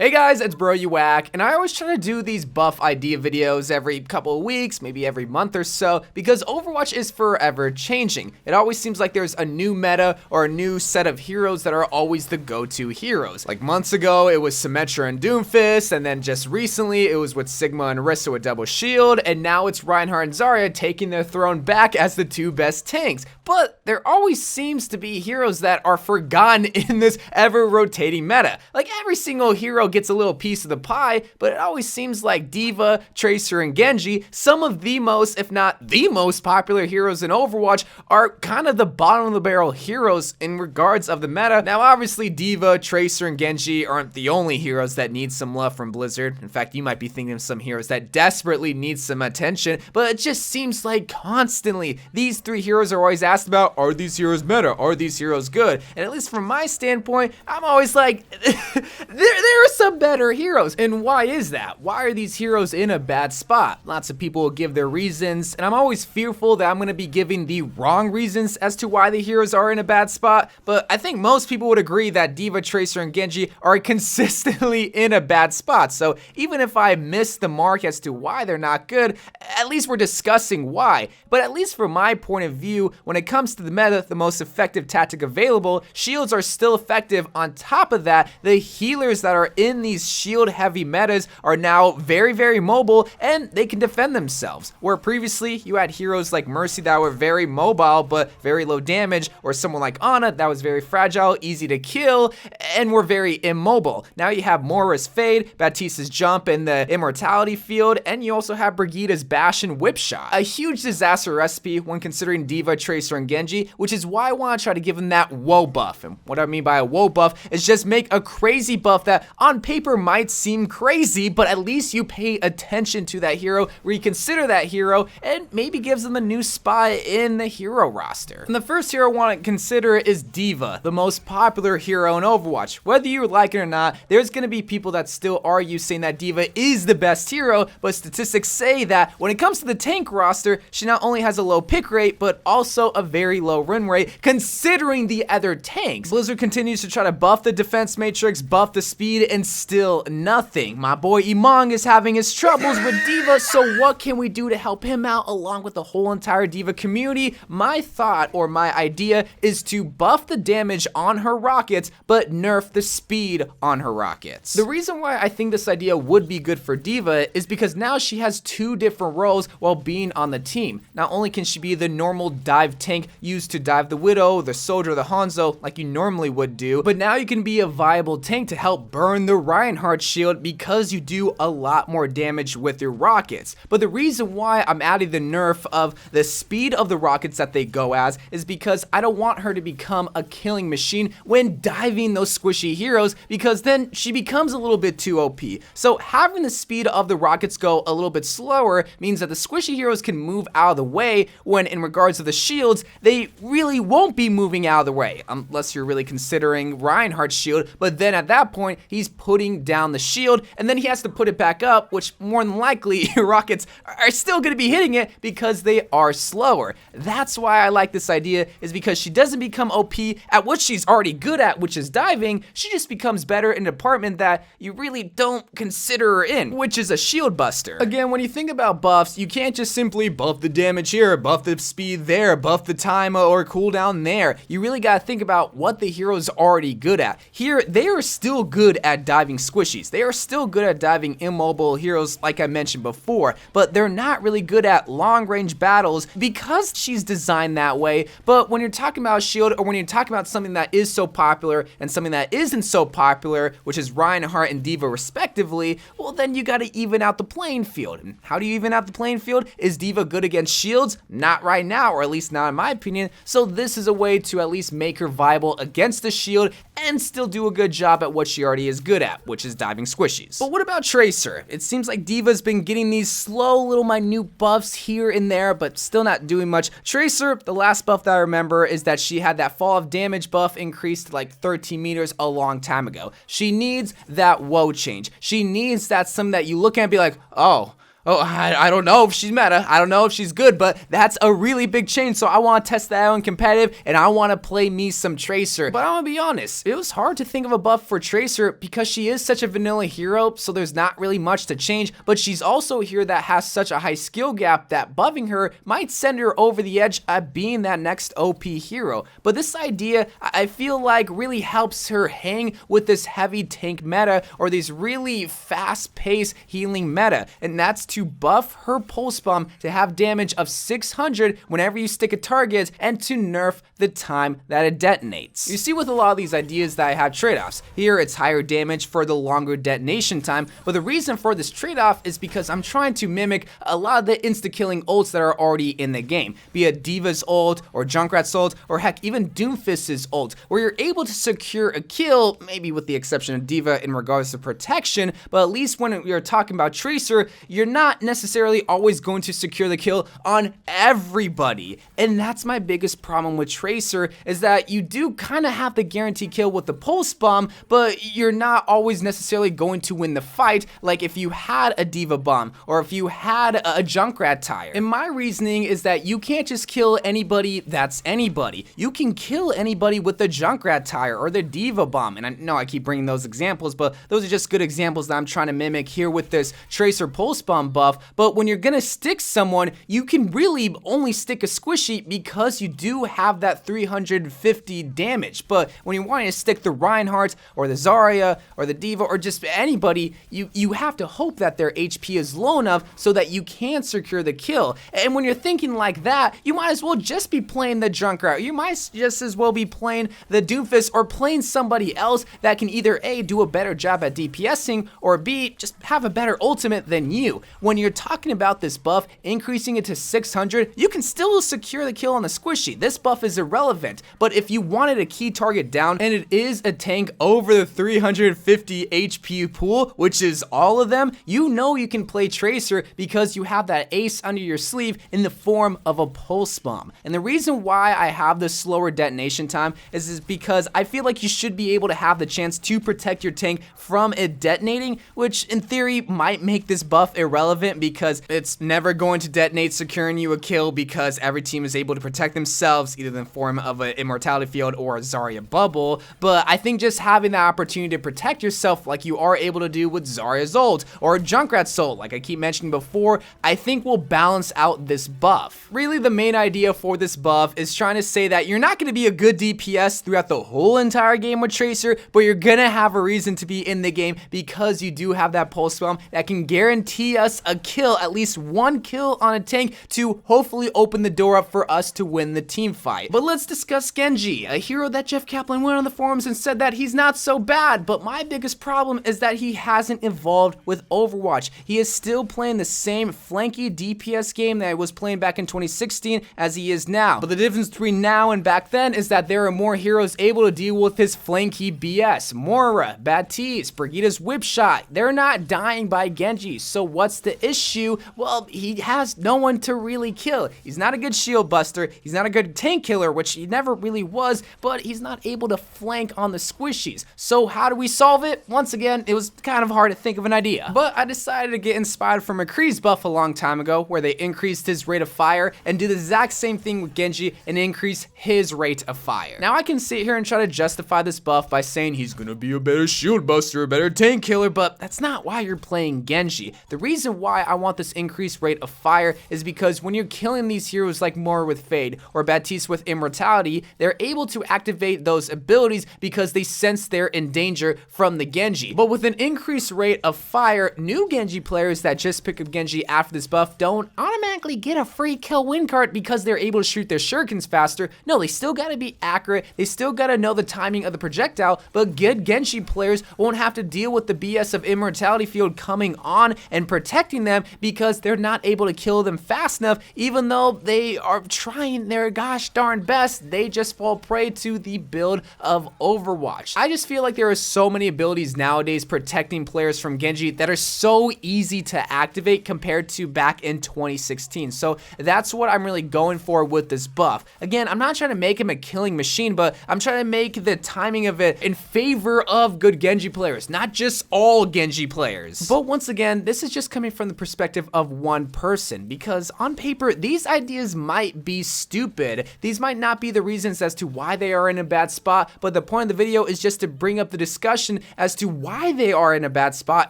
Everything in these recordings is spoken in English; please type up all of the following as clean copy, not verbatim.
Hey guys, it's Bro You Whack, and I always try to do these buff idea videos every couple of weeks, maybe every month or so, because Overwatch is forever changing. It always seems like there's a new meta or a new set of heroes that are always the go-to heroes. Like months ago, it was Symmetra and Doomfist, and then just recently, it was with Sigma and Orisa with Double Shield, and now it's Reinhardt and Zarya taking their throne back as the two best tanks. But there always seems to be heroes that are forgotten in this ever-rotating meta. Like every single hero gets a little piece of the pie, but it always seems like D.Va, Tracer, and Genji, some of the most, if not the most popular heroes in Overwatch, are kind of the bottom of the barrel heroes in regards of the meta. Now obviously D.Va, Tracer, and Genji aren't the only heroes that need some love from Blizzard. In fact, you might be thinking of some heroes that desperately need some attention, but it just seems like constantly these three heroes are always asked about, are these heroes meta? Are these heroes good? And at least from my standpoint, I'm always like, there are some better heroes. And why is that? Why are these heroes in a bad spot? Lots of people will give their reasons, and I'm always fearful that I'm going to be giving the wrong reasons as to why the heroes are in a bad spot, but I think most people would agree that D.Va, Tracer, and Genji are consistently in a bad spot. So even if I miss the mark as to why they're not good, at least we're discussing why. But at least from my point of view, when it comes to the meta, the most effective tactic available, shields are still effective. On top of that, the healers that are in these shield heavy metas are now very, very mobile, and they can defend themselves. Where previously you had heroes like Mercy that were very mobile but very low damage, or someone like Ana that was very fragile, easy to kill, and were very immobile. Now you have Moira's Fade, Baptista's Jump in the Immortality field, and you also have Brigitte's Bash and Whip Shot. A huge disaster recipe when considering D.Va, Tracer, and Genji, which is why I want to try to give them that woe buff. And what I mean by a woe buff is just make a crazy buff that on paper might seem crazy, but at least you pay attention to that hero, reconsider that hero, and maybe gives them a new spot in the hero roster. And the first hero I want to consider is D.Va, the most popular hero in Overwatch. Whether you like it or not, there's going to be people that still argue saying that D.Va is the best hero, but statistics say that when it comes to the tank roster, she not only has a low pick rate, but also a very low win rate, considering the other tanks. Blizzard continues to try to buff the defense matrix, buff the speed, and still nothing. My boy Emong is having his troubles with D.Va, so what can we do to help him out along with the whole entire D.Va community? My thought, or my idea, is to buff the damage on her rockets, but nerf the speed on her rockets. The reason why I think this idea would be good for D.Va is because now she has two different roles while being on the team. Not only can she be the normal dive tank used to dive the Widow, the Soldier, the Hanzo, like you normally would do, but now you can be a viable tank to help burn the Reinhardt shield because you do a lot more damage with your rockets. But the reason why I'm adding the nerf of the speed of the rockets that they go as is because I don't want her to become a killing machine when diving those squishy heroes, because then she becomes a little bit too OP. So having the speed of the rockets go a little bit slower means that the squishy heroes can move out of the way, when in regards to the shields, they really won't be moving out of the way, unless you're really considering Reinhardt's shield, but then at that point, he's putting down the shield, and then he has to put it back up, which more than likely your rockets are still going to be hitting it because they are slower. That's why I like this idea, is because she doesn't become OP at what she's already good at, which is diving. She just becomes better in a department that you really don't consider her in, which is a shield buster. Again, when you think about buffs, you can't just simply buff the damage here, buff the speed there, buff the time or cooldown there. You really got to think about what the hero's already good at. Here, they are still good at diving squishies. They are still good at diving immobile heroes like I mentioned before, but they're not really good at long range battles because she's designed that way. But when you're talking about shield, or when you're talking about something that is so popular and something that isn't so popular, which is Reinhardt and D.Va respectively, well then you got to even out the playing field. And how do you even out the playing field? Is D.Va good against shields? Not right now, or at least not in my opinion. So this is a way to at least make her viable against the shield and still do a good job at what she already is good at, which is diving squishies. But what about Tracer? It seems like D.Va's been getting these slow little minute buffs here and there, but still not doing much. Tracer, the last buff that I remember is that she had that fall of damage buff increased to like 13 meters a long time ago. She needs that woe change. She needs that something that you look at and be like, oh, Oh, I don't know if she's meta. I don't know if she's good, but that's a really big change. So I want to test that out in competitive, and I want to play me some Tracer. But I'm going to be honest, it was hard to think of a buff for Tracer because she is such a vanilla hero, so there's not really much to change. But she's also a hero that has such a high skill gap that buffing her might send her over the edge at being that next OP hero. But this idea, I feel like, really helps her hang with this heavy tank meta or these really fast-paced healing meta, and that's to buff her pulse bomb to have damage of 600 whenever you stick a target and to nerf the time that it detonates. You see, with a lot of these ideas that I have trade-offs. Here it's higher damage for the longer detonation time, but the reason for this trade-off is because I'm trying to mimic a lot of the insta-killing ults that are already in the game, be it D.va's ult or Junkrat's ult or heck even Doomfist's ult, where you're able to secure a kill, maybe with the exception of D.va in regards to protection, but at least when you're talking about Tracer, you're not necessarily always going to secure the kill on everybody. And that's my biggest problem with Tracer, is that you do kind of have the guaranteed kill with the pulse bomb, but you're not always necessarily going to win the fight like if you had a D.va bomb or if you had a Junkrat tire. And my reasoning is that you can't just kill anybody that's anybody. You can kill anybody with the Junkrat tire or the D.va bomb. And I know I keep bringing those examples, but those are just good examples that I'm trying to mimic here with this Tracer pulse bomb buff. But when you're gonna stick someone, you can really only stick a squishy because you do have that 350 damage. But when you're wanting to stick the Reinhardt or the Zarya or the D.va or just anybody, you have to hope that their HP is low enough so that you can secure the kill. And when you're thinking like that, you might as well just be playing the Junkrat. You might just as well be playing the Doomfist or playing somebody else that can either A, do a better job at DPSing, or B, just have a better ultimate than you. When you're talking about this buff, increasing it to 600, you can still secure the kill on the squishy. This buff is irrelevant, but if you wanted a key target down and it is a tank over the 350 HP pool, which is all of them, you know you can play Tracer because you have that ace under your sleeve in the form of a pulse bomb. And the reason why I have this slower detonation time is because I feel like you should be able to have the chance to protect your tank from it detonating, which in theory might make this buff irrelevant because it's never going to detonate securing you a kill because every team is able to protect themselves either in the form of an immortality field or a Zarya bubble. But I think just having that opportunity to protect yourself like you are able to do with Zarya's ult or Junkrat's ult, like I keep mentioning before, I think will balance out this buff. Really, the main idea for this buff is trying to say that you're not going to be a good DPS throughout the whole entire game with Tracer, but you're going to have a reason to be in the game because you do have that pulse bomb that can guarantee us a kill, at least one kill on a tank to hopefully open the door up for us to win the team fight. But let's discuss Genji, a hero that Jeff Kaplan went on the forums and said that he's not so bad, but my biggest problem is that he hasn't evolved with Overwatch. He is still playing the same flanky DPS game that I was playing back in 2016 as he is now. But the difference between now and back then is that there are more heroes able to deal with his flanky BS. Moira, Baptiste, Brigida's whip shot, they're not dying by Genji. So what's the issue? Well, he has no one to really kill. He's not a good shield buster, he's not a good tank killer, which he never really was, but he's not able to flank on the squishies. So how do we solve it? Once again, it was kind of hard to think of an idea. But I decided to get inspired from McCree's buff a long time ago, where they increased his rate of fire, and do the exact same thing with Genji and increase his rate of fire. Now I can sit here and try to justify this buff by saying he's gonna be a better shield buster, a better tank killer, but that's not why you're playing Genji. The reason why I want this increased rate of fire is because when you're killing these heroes like Moira with Fade or Baptiste with Immortality, they're able to activate those abilities because they sense they're in danger from the Genji. But with an increased rate of fire, new Genji players that just pick up Genji after this buff don't automatically get a free kill win card because they're able to shoot their shurikens faster. No, they still gotta be accurate, they still gotta know the timing of the projectile, but good Genji players won't have to deal with the BS of Immortality field coming on and protecting them because they're not able to kill them fast enough. Even though they are trying their gosh darn best, they just fall prey to the build of Overwatch. I just feel like there are so many abilities nowadays protecting players from Genji that are so easy to activate compared to back in 2016. So that's what I'm really going for with this buff. Again, I'm not trying to make him a killing machine, but I'm trying to make the timing of it in favor of good Genji players, not just all Genji players. But once again, this is just coming it from the perspective of one person, because on paper, these ideas might be stupid. These might not be the reasons as to why they are in a bad spot, but the point of the video is just to bring up the discussion as to why they are in a bad spot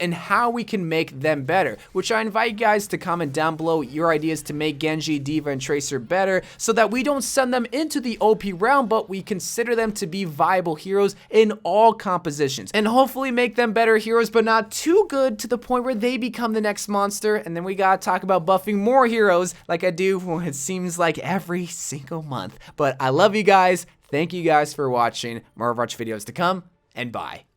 and how we can make them better, which I invite you guys to comment down below your ideas to make Genji, D.va, and Tracer better, so that we don't send them into the OP realm, but we consider them to be viable heroes in all compositions, and hopefully make them better heroes, but not too good to the point where they become the next monster, and then we gotta talk about buffing more heroes like I do when it seems like every single month. But I love you guys. Thank you guys for watching. More Overwatch videos to come, and bye.